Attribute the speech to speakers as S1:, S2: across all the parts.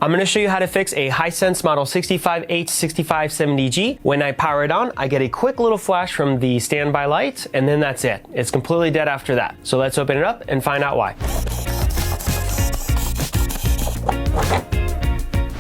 S1: I'm going to show you how to fix a Hisense model 65H6570G. When I power it on, I get a quick little flash from the standby light, and then that's it. It's completely dead after that. So let's open it up and find out why.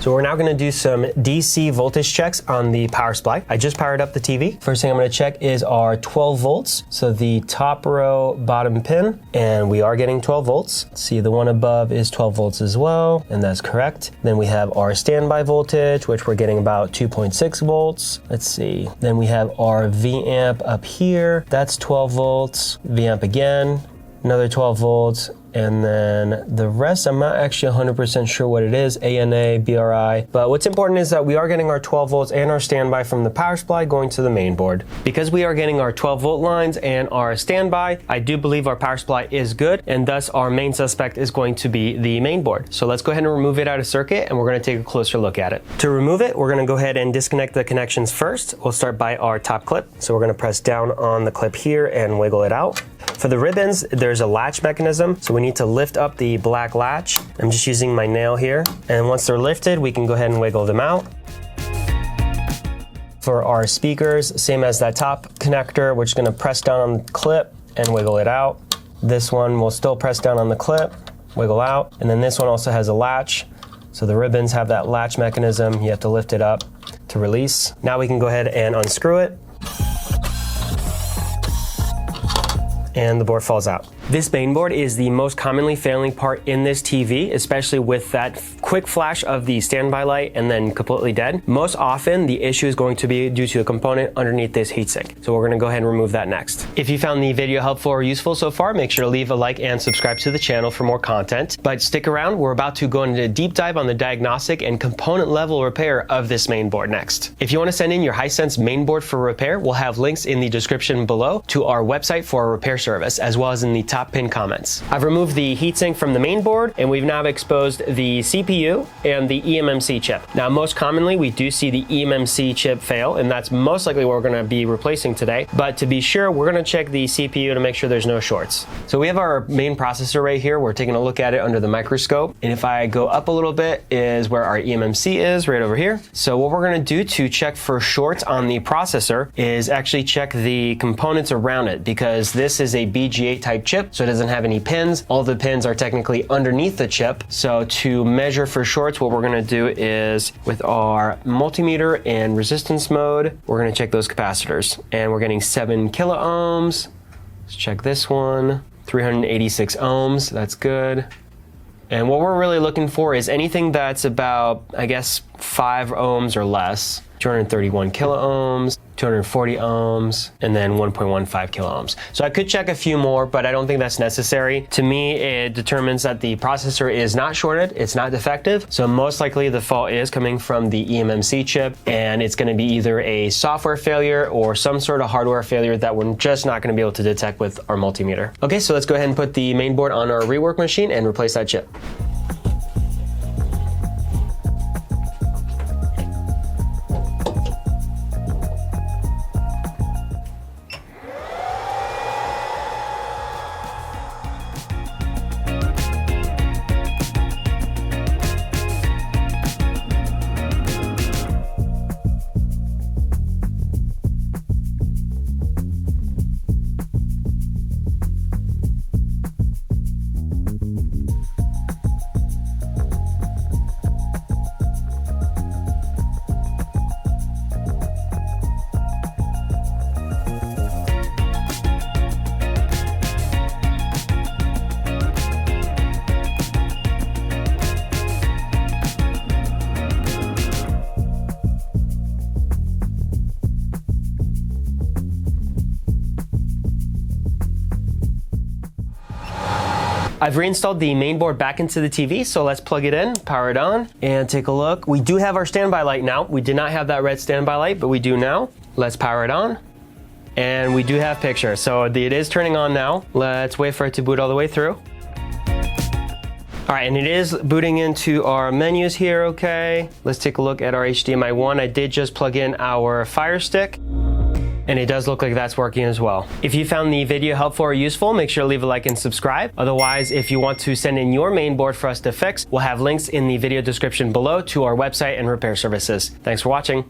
S1: So we're now going to do some DC voltage checks on the power supply. I just powered up the TV. First thing I'm going to check is our 12 volts. So the top row bottom pin, and we are getting 12 volts. See, the one above is 12 volts as well, and that's correct. Then we have our standby voltage, which we're getting about 2.6 volts. Let's see. Then we have our V amp up here. That's 12 volts. V amp again, another 12 volts. And then the rest, I'm not actually 100% sure what it is, ANA, BRI. But what's important is that we are getting our 12 volts and our standby from the power supply going to the main board. Because we are getting our 12 volt lines and our standby, I do believe our power supply is good, and thus our main suspect is going to be the main board. So let's go ahead and remove it out of circuit, and we're gonna take a closer look at it. To remove it, we're gonna go ahead and disconnect the connections first. We'll start by our top clip. So we're gonna press down on the clip here and wiggle it out. For the ribbons, there's a latch mechanism, so we need to lift up the black latch. I'm just using my nail here, and once they're lifted, we can go ahead and wiggle them out. For our speakers, same as that top connector, we're just gonna press down on the clip and wiggle it out. This one will still press down on the clip, wiggle out, and then this one also has a latch. So the ribbons have that latch mechanism. You have to lift it up to release. Now we can go ahead and unscrew it, and the board falls out. This mainboard is the most commonly failing part in this TV, especially with that quick flash of the standby light and then completely dead. Most often, the issue is going to be due to a component underneath this heatsink. So we're gonna go ahead and remove that next. If you found the video helpful or useful so far, make sure to leave a like and subscribe to the channel for more content. But stick around, we're about to go into a deep dive on the diagnostic and component level repair of this mainboard next. If you wanna send in your Hisense mainboard for repair, we'll have links in the description below to our website for a repair service, as well as in the top pinned comments. I've removed the heatsink from the main board, and we've now exposed the CPU and the eMMC chip. Now, most commonly, we do see the eMMC chip fail, and that's most likely what we're gonna be replacing today. But to be sure, we're gonna check the CPU to make sure there's no shorts. So we have our main processor right here. We're taking a look at it under the microscope. And if I go up a little bit is where our eMMC is, right over here. So what we're gonna do to check for shorts on the processor is actually check the components around it, because this is a BG8 type chip, so it doesn't have any pins. All the pins are technically underneath the chip. So to measure for shorts, what we're gonna do is with our multimeter and resistance mode, we're gonna check those capacitors. And we're getting 7 kilo ohms. Let's check this one, 386 ohms, that's good. And what we're really looking for is anything that's about, I guess, 5 ohms or less. 231 kilo ohms, 240 ohms, and then 1.15 kilo ohms. So I could check a few more, but I don't think that's necessary. To me, it determines that the processor is not shorted, it's not defective. So most likely the fault is coming from the eMMC chip, and it's gonna be either a software failure or some sort of hardware failure that we're just not gonna be able to detect with our multimeter. Okay, so let's go ahead and put the main board on our rework machine and replace that chip. I've reinstalled the main board back into the TV, so let's plug it in, power it on, and take a look. We do have our standby light now. We did not have that red standby light, but we do now. Let's power it on. And we do have picture, so it is turning on now. Let's wait for it to boot all the way through. All right, and it is booting into our menus here, okay. Let's take a look at our HDMI 1. I did just plug in our Fire Stick. and it does look like that's working as well. If you found the video helpful or useful, make sure to leave a like and subscribe. Otherwise, if you want to send in your main board for us to fix, we'll have links in the video description below to our website and repair services. Thanks for watching.